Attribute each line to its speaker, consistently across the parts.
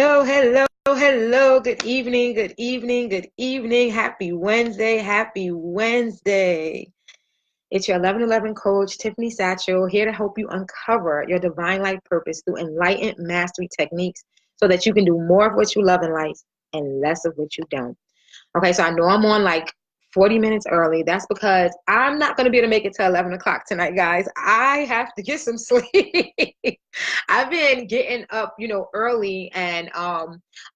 Speaker 1: Hello, hello, hello. Good evening, good evening, good evening. Happy Wednesday, happy Wednesday. It's your 1111 coach, TiffanySatchel, here to help you uncover your divine life purpose through enlightened mastery techniques so that you can do more of what you love in life and less of what you don't. Okay, so I know I'm on like 40 minutes early. That's because I'm not going to be able to make it to 11 o'clock tonight, guys. I have to get some sleep. I've been getting up, early. And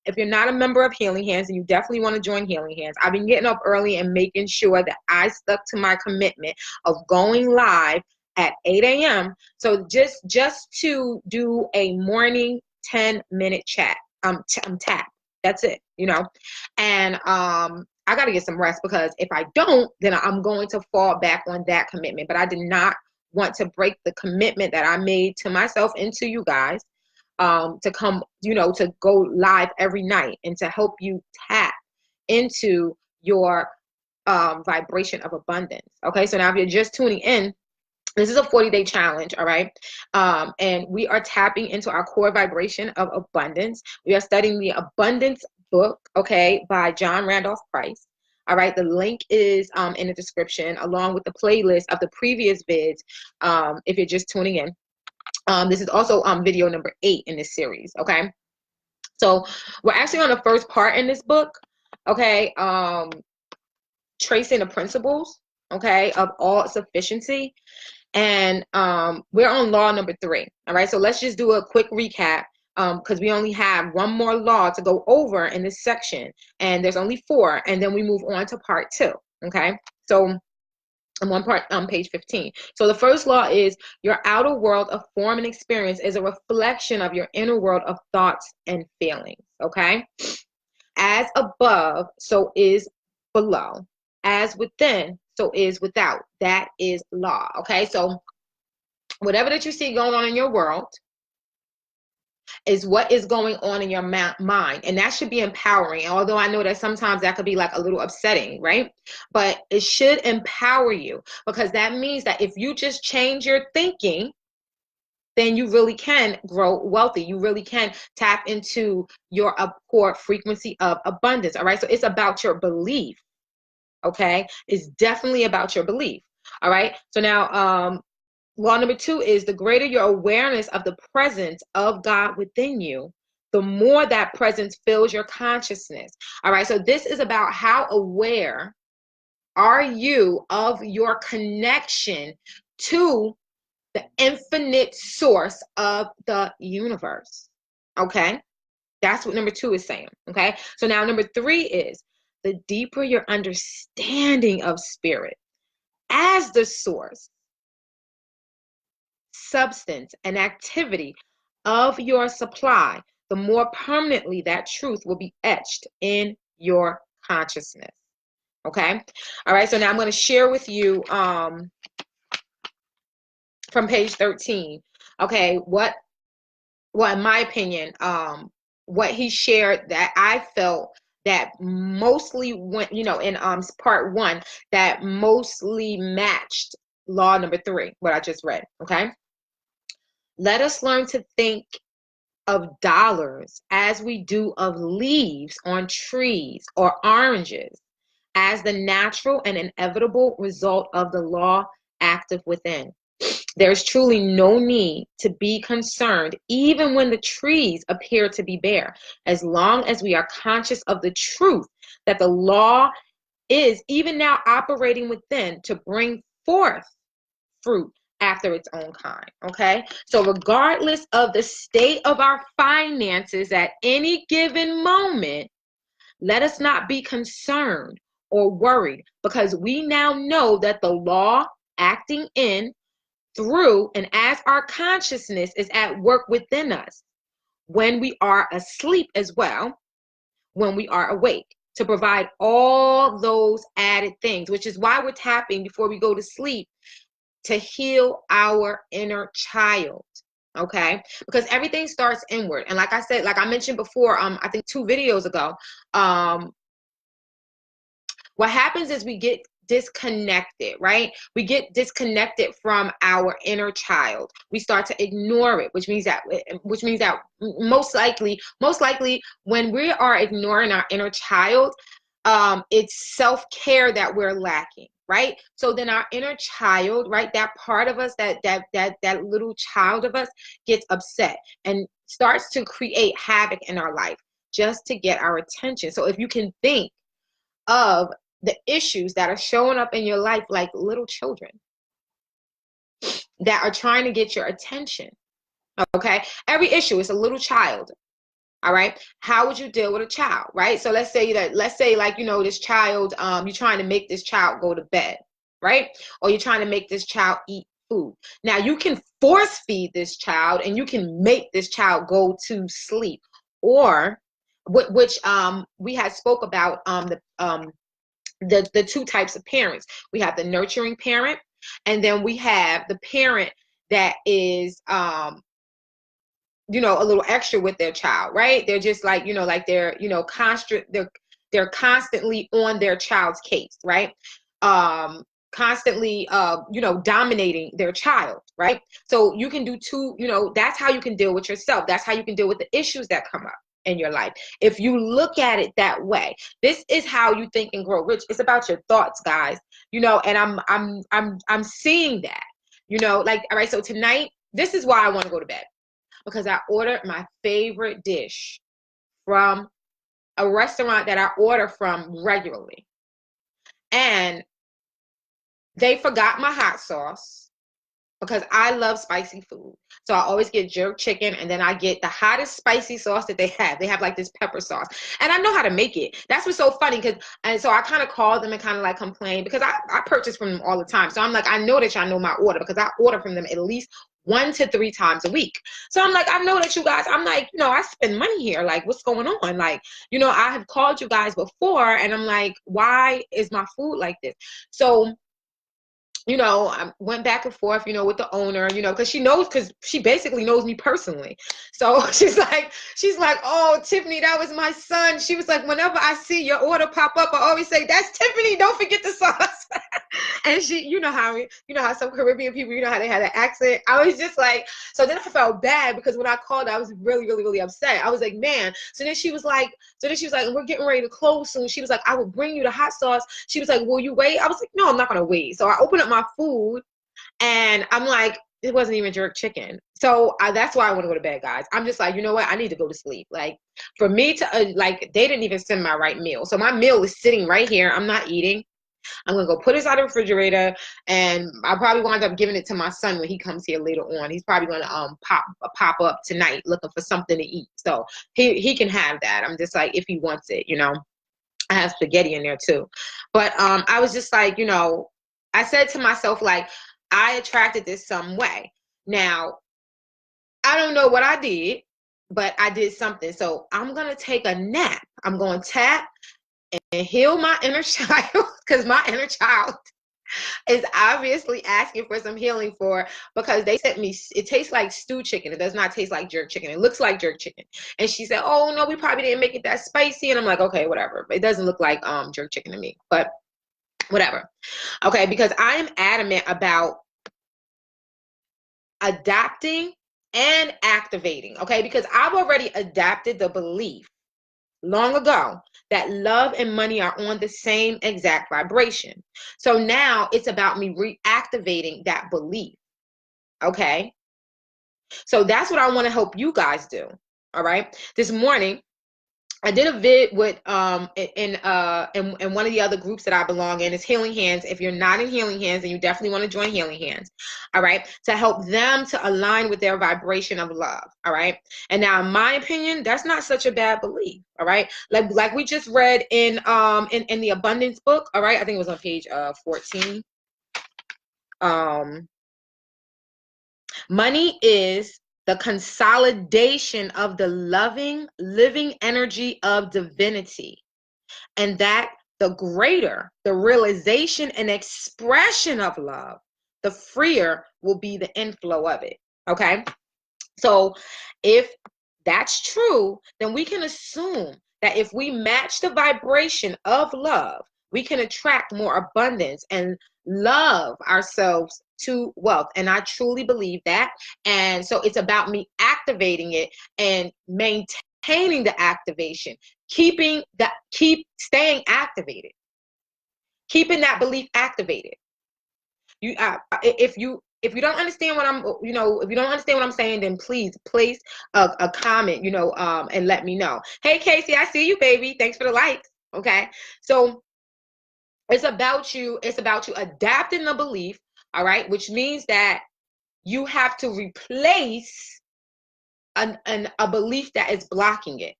Speaker 1: if you're not a member of Healing Hands, and you definitely want to join Healing Hands, I've been getting up early and making sure that I stuck to my commitment of going live at 8 a.m. So just to do a morning 10-minute chat, tap. That's it, and I got to get some rest, because if I don't, then I'm going to fall back on that commitment. But I did not want to break the commitment that I made to myself and to you guys, to come, to go live every night and to help you tap into your vibration of abundance. Okay, so now if you're just tuning in, this is a 40-day challenge, all right? And we are tapping into our core vibration of abundance. We are studying the Abundance book, okay, by John Randolph Price. All right, the link is in the description, along with the playlist of the previous vids, if you're just tuning in. This is also video number 8 in this series, okay? So we're actually on the first part in this book, okay? Tracing the principles, okay, of all sufficiency. And we're on law number 3. All right, so let's just do a quick recap, because we only have one more law to go over in this section, and there's only 4, and then we move on to part 2. Okay, so I'm on page 15. So the first law is your outer world of form and experience is a reflection of your inner world of thoughts and feelings. Okay, as above, so is below. As within, so is without. That is law. Okay, so whatever that you see going on in your world is what is going on in your mind, and that should be empowering. Although I know that sometimes that could be like a little upsetting, right? But it should empower you, because that means that if you just change your thinking, then you really can grow wealthy. You really can tap into your core frequency of abundance. All right, so it's about your belief. Okay, it's definitely about your belief. All right, so now law number 2 is the greater your awareness of the presence of God within you, the more that presence fills your consciousness. All right, so this is about how aware are you of your connection to the infinite source of the universe. Okay, that's what number 2 is saying. Okay, so now number 3 is the deeper your understanding of spirit as the source, substance, and activity of your supply, the more permanently that truth will be etched in your consciousness. Okay, all right, so now I'm going to share with you from page 13, okay, well, in my opinion, what he shared that I felt that mostly went, in part 1, that mostly matched law number 3, what I just read. Okay, let us learn to think of dollars as we do of leaves on trees or oranges, as the natural and inevitable result of the law active within. There's truly no need to be concerned, even when the trees appear to be bare, as long as we are conscious of the truth that the law is even now operating within to bring forth fruit after its own kind. Okay, so regardless of the state of our finances at any given moment, let us not be concerned or worried, because we now know that the law acting in, through, and as our consciousness is at work within us when we are asleep, as well when we are awake, to provide all those added things, which is why we're tapping before we go to sleep, to heal our inner child. Okay, because everything starts inward. And like I said, like I mentioned before, I think 2 videos ago, what happens is we get disconnected, right? We get disconnected from our inner child. We start to ignore it, which means that most likely when we are ignoring our inner child, it's self-care that we're lacking, right? So then our inner child, right, that part of us, that little child of us gets upset and starts to create havoc in our life just to get our attention. So if you can think of the issues that are showing up in your life like little children that are trying to get your attention, okay? Every issue is a little child. All right. How would you deal with a child, right? So let's say like, this child, you're trying to make this child go to bed, right? Or you're trying to make this child eat food. Now you can force feed this child and you can make this child go to sleep, or which we had spoke about the two types of parents. We have the nurturing parent, and then we have the parent that is a little extra with their child, right? They're just like, they're constantly on their child's case, right? Constantly, dominating their child, right? So you can do two, that's how you can deal with yourself. That's how you can deal with the issues that come up in your life. If you look at it that way, this is how you think and grow rich. It's about your thoughts, guys, and I'm seeing that, like, all right, so tonight, this is why I want to go to bed. Because I ordered my favorite dish from a restaurant that I order from regularly. And they forgot my hot sauce because I love spicy food. So I always get jerk chicken, and then I get the hottest spicy sauce that they have. They have like this pepper sauce. And I know how to make it. That's what's so funny. And so I kind of called them and kind of like complained because I purchase from them all the time. So I'm like, I know that y'all know my order because I order from them at least 1 to 3 times a week. So I'm like, I know that you guys, I'm like, I spend money here. Like, what's going on? Like, I have called you guys before, and I'm like, why is my food like this? So, I went back and forth, with the owner, because she basically knows me personally. So she's like, oh, Tiffany, that was my son. She was like, whenever I see your order pop up, I always say, that's Tiffany. Don't forget the sauce. And she, how some Caribbean people, how they had an accent. I was just like, so then I felt bad because when I called, I was really, really, really upset. I was like, man. So then she was like, we're getting ready to close soon. She was like, I will bring you the hot sauce. She was like, will you wait? I was like, no, I'm not going to wait. So I opened up my food, and I'm like, it wasn't even jerk chicken. So that's why I want to go to bed, guys. I'm just like, you know what? I need to go to sleep. Like, for me to, they didn't even send my right meal. So my meal is sitting right here. I'm not eating. I'm going to go put this out of the refrigerator, and I'll probably wind up giving it to my son when he comes here later on. He's probably going to pop up tonight looking for something to eat. So he can have that. I'm just like, if he wants it, I have spaghetti in there too. But I was just like, I said to myself, like, I attracted this some way. Now, I don't know what I did, but I did something. So I'm going to take a nap. I'm going to tap and heal my inner child, because my inner child is obviously asking for some healing because they sent me, it tastes like stew chicken. It does not taste like jerk chicken. It looks like jerk chicken. And she said, oh no, we probably didn't make it that spicy. And I'm like, okay, whatever. It doesn't look like jerk chicken to me, but whatever. Okay, because I am adamant about adapting and activating, okay? Because I've already adapted the belief long ago that love and money are on the same exact vibration. So now it's about me reactivating that belief, okay? So that's what I want to help you guys do, all right? This morning, I did a vid with in one of the other groups that I belong in. Is Healing Hands. If you're not in Healing Hands, then you definitely want to join Healing Hands, all right, to help them to align with their vibration of love, all right. And now, in my opinion, that's not such a bad belief, all right. Like we just read in the abundance book, all right. I think it was on page 14. Money is the consolidation of the loving, living energy of divinity. And that the greater the realization and expression of love, the freer will be the inflow of it. Okay? So if that's true, then we can assume that if we match the vibration of love we can attract more abundance and love ourselves to wealth. And I truly believe that. And so it's about me activating it and maintaining the activation, keep staying activated, keeping that belief activated. If you don't understand what if you don't understand what I'm saying, then please place a comment, and let me know. Hey, Casey, I see you, baby. Thanks for the likes. Okay. So it's about you adapting the belief. All right. Which means that you have to replace a belief that is blocking it.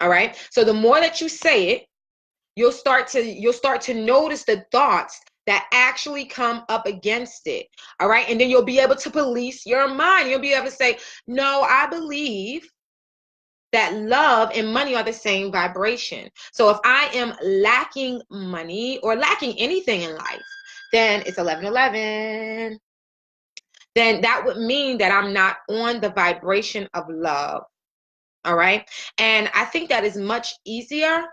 Speaker 1: All right. So the more that you say it, you'll start to notice the thoughts that actually come up against it. All right. And then you'll be able to police your mind. You'll be able to say, no, I believe that love and money are the same vibration. So if I am lacking money or lacking anything in life, then it's 11:11. Then that would mean that I'm not on the vibration of love. All right. And I think that is much easier.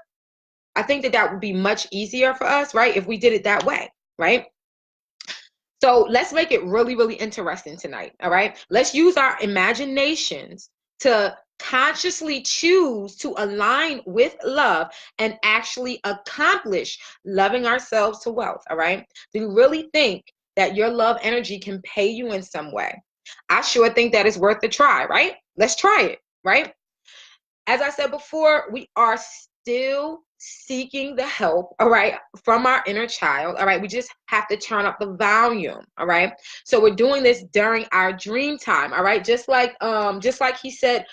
Speaker 1: I think that would be much easier for us, right? If we did it that way, right? So let's make it really, really interesting tonight. All right. Let's use our imaginations to consciously choose to align with love and actually accomplish loving ourselves to wealth. All right. Do you really think that your love energy can pay you in some way? I sure think that it's worth a try, right? Let's try it, right? As I said before, we are still seeking the help, all right, from our inner child. All right. We just have to turn up the volume. All right. So we're doing this during our dream time. All right. Just like he said,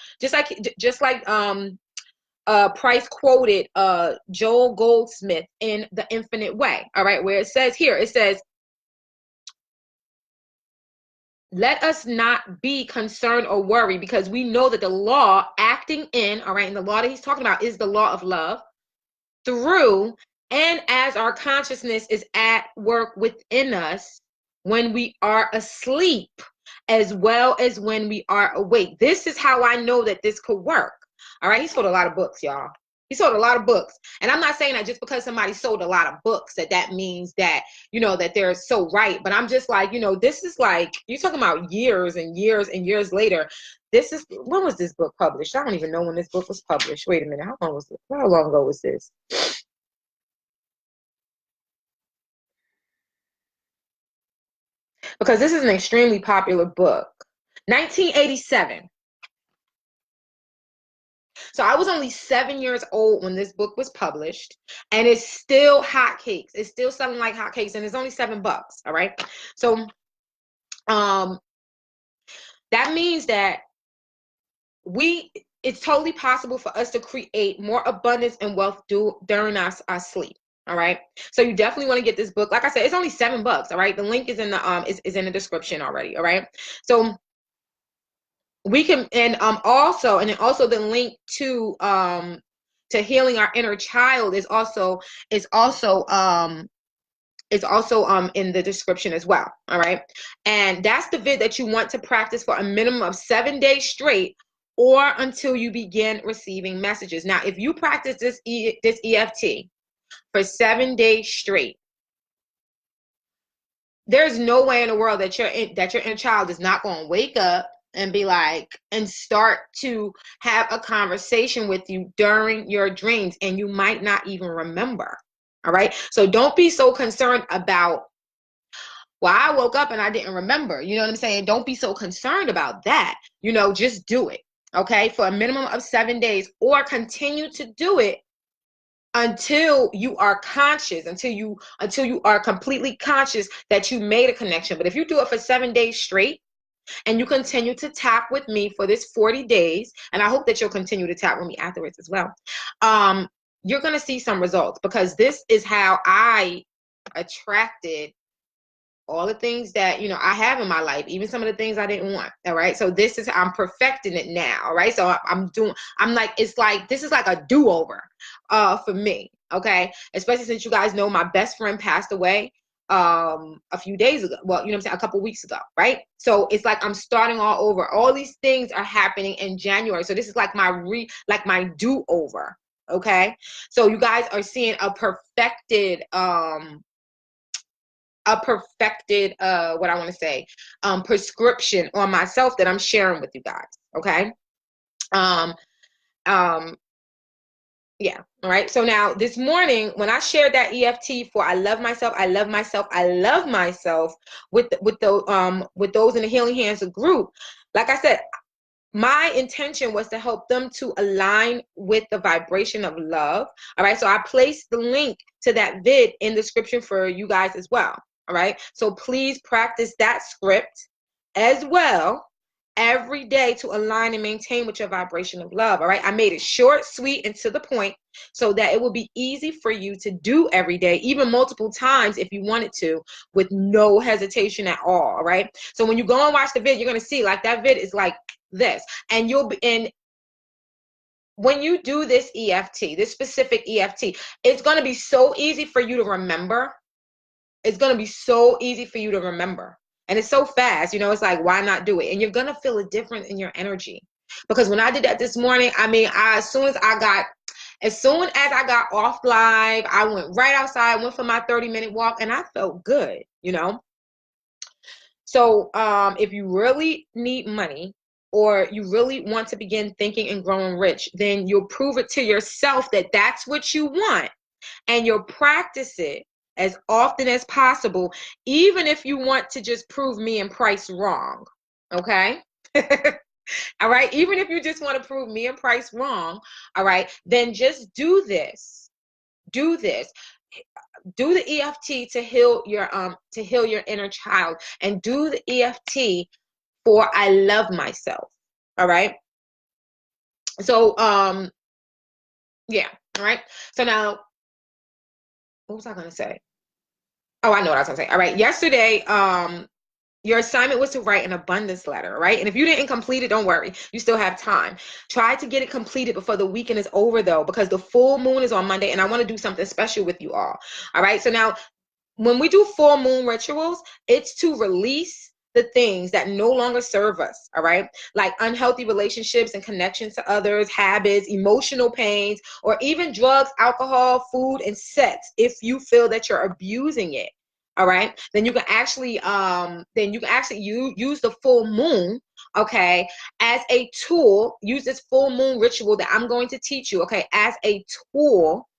Speaker 1: Price quoted Joel Goldsmith in The Infinite Way. All right. Where it says, let us not be concerned or worry, because we know that the law acting in, all right, and the law that he's talking about is the law of love, through and as our consciousness is at work within us when we are asleep as well as when we are awake. This is how I know that this could work. All right. He sold a lot of books, y'all. He sold a lot of books. And I'm not saying that just because somebody sold a lot of books that means that, that they're so right. But I'm just like, this is like, you're talking about years and years and years later. When was this book published? I don't even know when this book was published. Wait a minute. How long ago was this? Because this is an extremely popular book. 1987. So I was only 7 years old when this book was published, and it's still hotcakes. It's still selling like hotcakes, and it's only $7. All right. So, that means that it's totally possible for us to create more abundance and wealth during our sleep. All right. So you definitely want to get this book. Like I said, it's only $7. All right. The link is in the is in the description already. All right. So we can, and also the link to healing our inner child is also in the description as well. All right. And that's the vid that you want to practice for a minimum of 7 days straight, or until you begin receiving messages. Now, if you practice this EFT for 7 days straight, there's no way in the world that your inner child is not going to wake up and be like, and start to have a conversation with you during your dreams, and you might not even remember. All right. So don't be so concerned about, well, I woke up and I didn't remember. You know what I'm saying? Don't be so concerned about that. Just do it. Okay. For a minimum of 7 days, or continue to do it until you are conscious, until you are completely conscious that you made a connection. But if you do it for 7 days straight, and you continue to tap with me for this 40 days, and I hope that you'll continue to tap with me afterwards as well, you're going to see some results, because this is how I attracted all the things that, I have in my life, even some of the things I didn't want. All right. So I'm perfecting it now. All right. So this is like a do-over for me. Okay. Especially since you guys know my best friend passed away a few days ago. Well, a couple weeks ago. Right. So it's like I'm starting all over. All these things are happening in January. So this is like my do-over. Okay, so you guys are seeing a perfected what I want to say, prescription on myself that I'm sharing with you guys. Okay. um yeah. All right, so now this morning when I shared that EFT for I love myself, I love myself, I love myself with those in the Healing Hands group, like I said, my intention was to help them to align with the vibration of love. All right, so I placed the link to that vid in the description for you guys as well. All right, so please practice that script as well every day to align and maintain with your vibration of love. All right, I made it short, sweet, and to the point so that it will be easy for you to do every day, even multiple times if you wanted to, with no hesitation at all. All right, so when you go and watch the vid, you're going to see like that vid is like this, and you'll be in. When you do this EFT, this specific EFT, it's going to be so easy for you to remember. It's going to be so easy for you to remember. And it's so fast, it's like, why not do it? And you're going to feel a difference in your energy. Because when I did that this morning, I mean, as soon as I got off live, I went right outside, went for my 30-minute walk, and I felt good, So if you really need money, or you really want to begin thinking and growing rich, then you'll prove it to yourself that that's what you want. And you'll practice it as often as possible, even if you want to just prove me and Price wrong. Okay? All right? Even if you just want to prove me and Price wrong, all right, then just do this. Do this. Do the EFT to heal your inner child, and do the EFT for I love myself. All right. So yeah. All right. So now, what was I gonna say? Oh, I know what I was gonna say. All right. Yesterday, your assignment was to write an abundance letter, right? And if you didn't complete it, don't worry. You still have time. Try to get it completed before the weekend is over, though, because the full moon is on Monday, and I want to do something special with you all. All right. So now, when we do full moon rituals, it's to release the things that no longer serve us, all right? Like unhealthy relationships and connections to others, habits, emotional pains, or even drugs, alcohol, food, and sex. If you feel that you're abusing it, all right, then you can actually use the full moon, okay, as a tool. Use this full moon ritual that I'm going to teach you, okay, as a tool,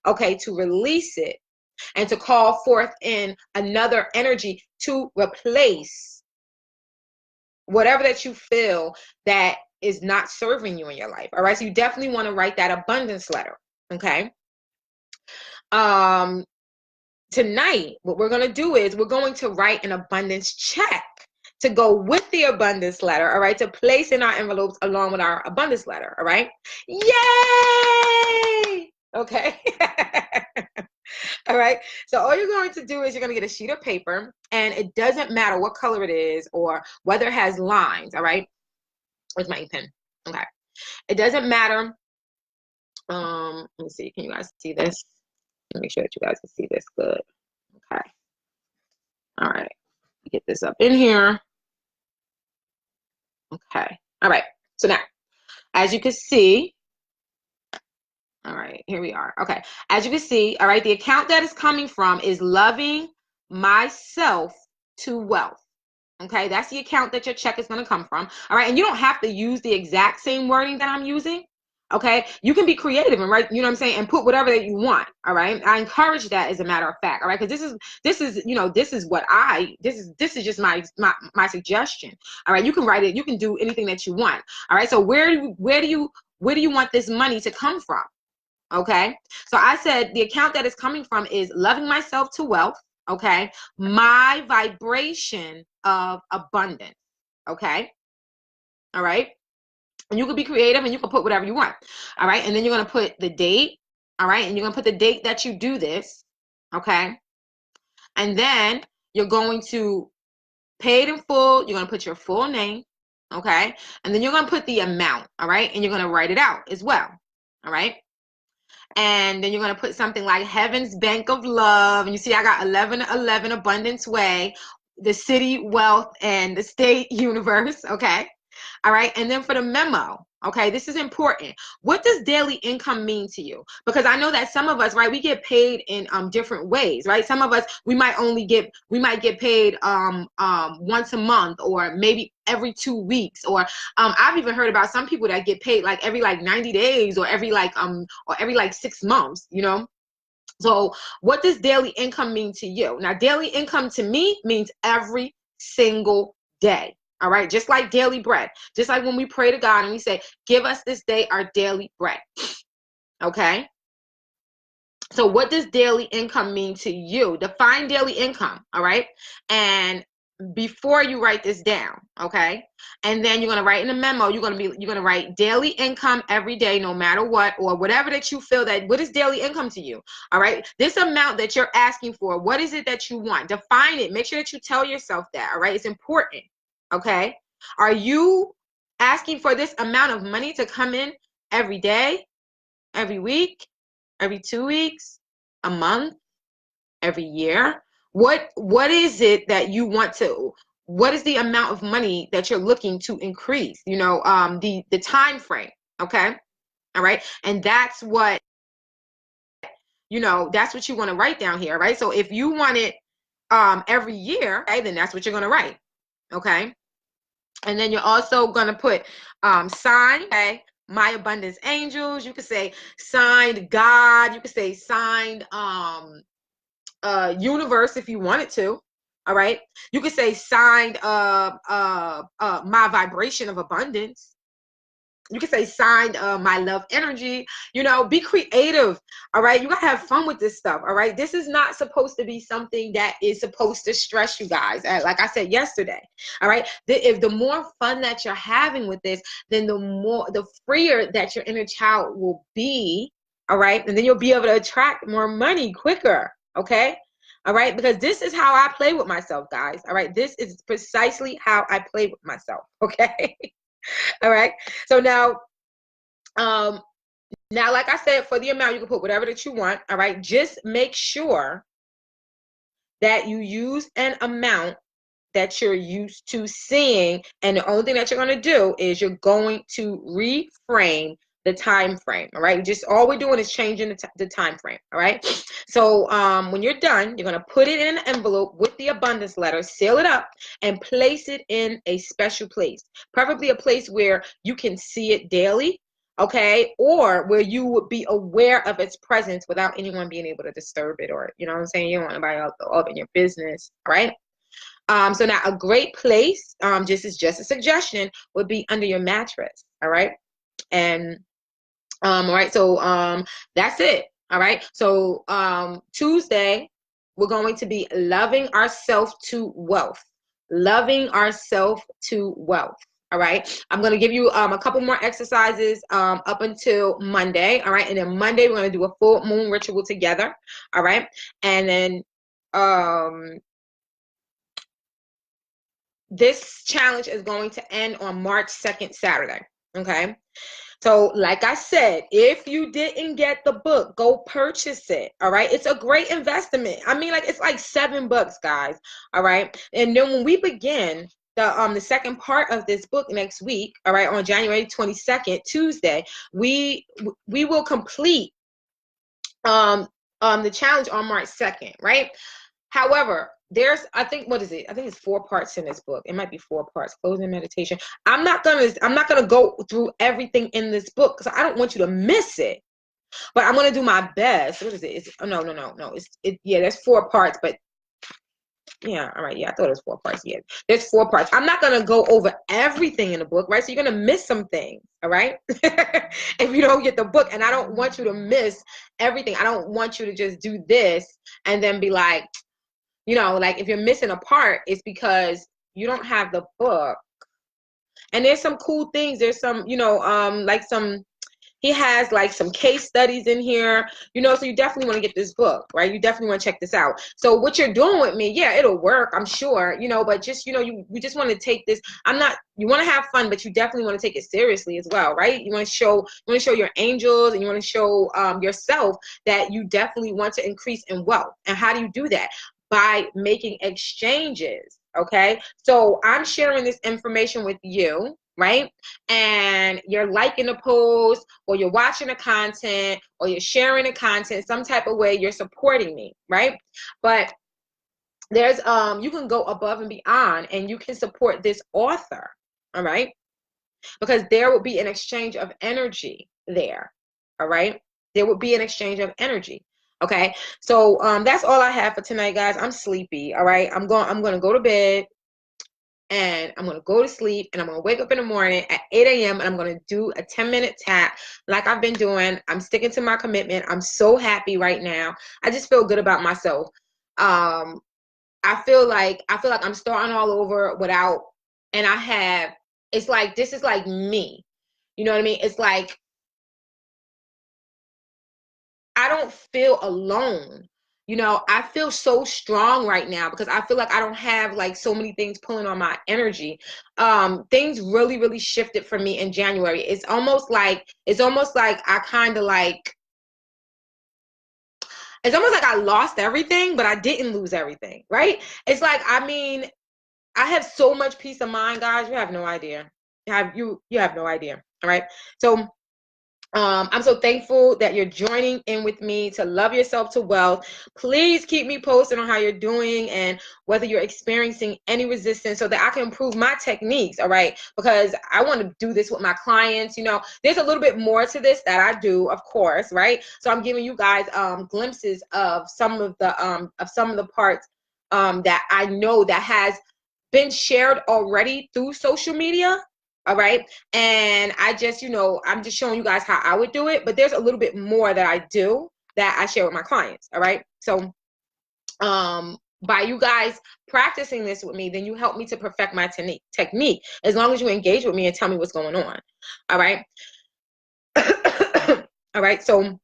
Speaker 1: okay, to release it and to call forth in another energy to replace whatever that you feel that is not serving you in your life. All right, so you definitely want to write that abundance letter. Okay. Tonight, what we're going to do is we're going to write an abundance check to go with the abundance letter, all right, to place in our envelopes along with our abundance letter. All right, yay. Okay. All right, so all you're going to do is you're going to get a sheet of paper, and it doesn't matter what color it is or whether it has lines. All right, where's my ink pen? Okay, it doesn't matter. Let me see, can you guys see this? Make sure that you guys can see this good. Okay, all right, get this up in here. Okay, all right, so now, as you can see, all right, here we are. Okay, as you can see, all right, the account that is coming from is Loving Myself to Wealth. Okay, that's the account that your check is going to come from. All right, and you don't have to use the exact same wording that I'm using. Okay, you can be creative and write, you know what I'm saying, and put whatever that you want. All right, I encourage that, as a matter of fact. All right, because this is this is just my suggestion. All right, you can write it, you can do anything that you want. All right, so where do you want this money to come from? Okay, so I said the account that is coming from is Loving Myself to Wealth. Okay, my vibration of abundance. Okay, all right, and you can be creative and you can put whatever you want. All right, and then you're going to put the date. All right, and you're going to put the date that you do this. Okay, and then you're going to pay it in full. You're going to put your full name. Okay, and then you're going to put the amount. All right, and you're going to write it out as well. All right. And then you're going to put something like Heaven's Bank of Love. And you see, I got 1111 Abundance Way, the city, wealth, and the state universe. Okay. All right. And then for the memo, Okay, this is important. What does daily income mean to you? Because I know that some of us, right, we get paid in different ways, right? Some of us, we might get paid once a month, or maybe every 2 weeks, or I've even heard about some people that get paid like every like 90 days, or every like 6 months, you know? So what does daily income mean to you? Now, daily income to me means every single day. All right. Just like daily bread. Just like when we pray to God and we say, give us this day our daily bread. Okay. So what does daily income mean to you? Define daily income. All right. And before you write this down, okay, and then you're going to write in a memo, you're going to write daily income every day, no matter what, or whatever that you feel that, what is daily income to you? All right, this amount that you're asking for, what is it that you want? Define it. Make sure that you tell yourself that. All right, it's important. Okay, are you asking for this amount of money to come in every day, every week, every 2 weeks, a month, every year? What is it that you want to, what is the amount of money that you're looking to increase? You know, the time frame. Okay. All right. And that's what, you know, that's what you want to write down here, right? So if you want it every year, okay, then that's what you're going to write. Okay. And then you're also going to put sign, okay, my abundance angels. You could say signed God. You could say signed universe if you wanted to. All right, you could say signed my vibration of abundance. You could say signed my love energy. You know, be creative. All right, you gotta have fun with this stuff. All right, this is not supposed to be something that is supposed to stress you guys, like I said yesterday. All right, if the more fun that you're having with this, then the freer that your inner child will be. All right, and then you'll be able to attract more money quicker. Okay. All right, because this is how I play with myself, guys. All right, this is precisely how I play with myself. Okay. All right. So now, like I said, for the amount, you can put whatever that you want. All right. Just make sure that you use an amount that you're used to seeing, and the only thing that you're going to do is you're going to reframe the time frame. All right, just all we're doing is changing the time frame. All right, so when you're done, you're going to put it in an envelope with the abundance letter, seal it up, and place it in a special place, preferably a place where you can see it daily. Okay, or where you would be aware of its presence without anyone being able to disturb it, or you know what I'm saying, you don't want anybody else all in your business. All right. So now a great place, just a suggestion, would be under your mattress. All right. And all right, so that's it. All right. So Tuesday, we're going to be loving ourselves to wealth. Loving ourselves to wealth. All right. I'm going to give you a couple more exercises up until Monday. All right. And then Monday, we're going to do a full moon ritual together. All right. And then this challenge is going to end on March 2nd, Saturday. Okay. So like I said, if you didn't get the book, go purchase it. All right. It's a great investment. I mean, like, it's like $7, guys. All right. And then when we begin the second part of this book next week, all right, on January 22nd, Tuesday, we will complete the challenge on March 2nd, right? However, I think it's 4 parts in this book. It might be 4 parts. Closing meditation. I'm not gonna go through everything in this book because I don't want you to miss it. But I'm gonna do my best. What is it? No. There's 4 parts, but yeah, all right. Yeah, I thought it was 4 parts. Yeah, there's 4 parts. I'm not gonna go over everything in the book, right? So you're gonna miss some things, all right? If you don't get the book, and I don't want you to miss everything. I don't want you to just do this and then be like, you know, like if you're missing a part, it's because you don't have the book. And there's some cool things. There's some, you know, he has like some case studies in here, you know, so you definitely want to get this book, right? You definitely want to check this out. So what you're doing with me, yeah, it'll work, I'm sure, you know, but just, you know, we just want to take this. You want to have fun, but you definitely want to take it seriously as well, right? You want to show your angels, and you want to show yourself that you definitely want to increase in wealth. And how do you do that? By making exchanges. Okay, so I'm sharing this information with you, right? And you're liking the post, or you're watching the content, or you're sharing the content, some type of way you're supporting me, right? But there's you can go above and beyond, and you can support this author, all right? Because there will be an exchange of energy there, all right? There will be an exchange of energy. Okay, so that's all I have for tonight, guys. I'm sleepy. All right, I'm gonna go to bed, and I'm gonna go to sleep, and I'm gonna wake up in the morning at 8 a.m. and I'm gonna do a 10-minute tap like I've been doing. I'm sticking to my commitment. I'm so happy right now. I just feel good about myself. I feel like I'm starting all over without, and it's like, this is like me. You know what I mean? It's like I don't feel alone. You know, I feel so strong right now because I feel like I don't have like so many things pulling on my energy. Things really, really shifted for me in January. It's almost like I kind of like, it's almost like I lost everything, but I didn't lose everything, right? It's like, I mean, I have so much peace of mind, guys. You have no idea. You have no idea. All right. So I'm so thankful that you're joining in with me to love yourself to wealth. Please keep me posted on how you're doing and whether you're experiencing any resistance so that I can improve my techniques, all right? Because I want to do this with my clients. You know, there's a little bit more to this that I do, of course, right? So I'm giving you guys glimpses of some of the parts that I know that has been shared already through social media. All right. And I just, I'm just showing you guys how I would do it. But there's a little bit more that I do that I share with my clients. All right. So by you guys practicing this with me, then you help me to perfect my technique as long as you engage with me and tell me what's going on. All right. All right. So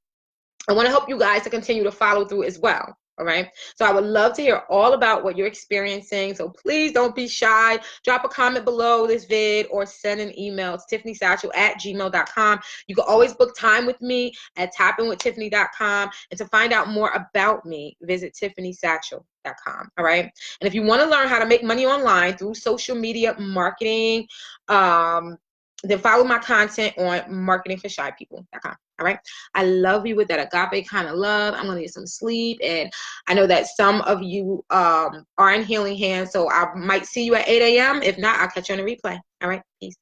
Speaker 1: I want to help you guys to continue to follow through as well. All right. So I would love to hear all about what you're experiencing. So please don't be shy. Drop a comment below this vid or send an email to TiffanySatchel@gmail.com. You can always book time with me at tappingwithtiffany.com. And to find out more about me, visit TiffanySatchel.com. All right. And if you want to learn how to make money online through social media marketing, then follow my content on marketingforshypeople.com. All right. I love you with that agape kind of love. I'm going to get some sleep. And I know that some of you are in healing hands. So I might see you at 8 a.m. If not, I'll catch you on the replay. All right. Peace.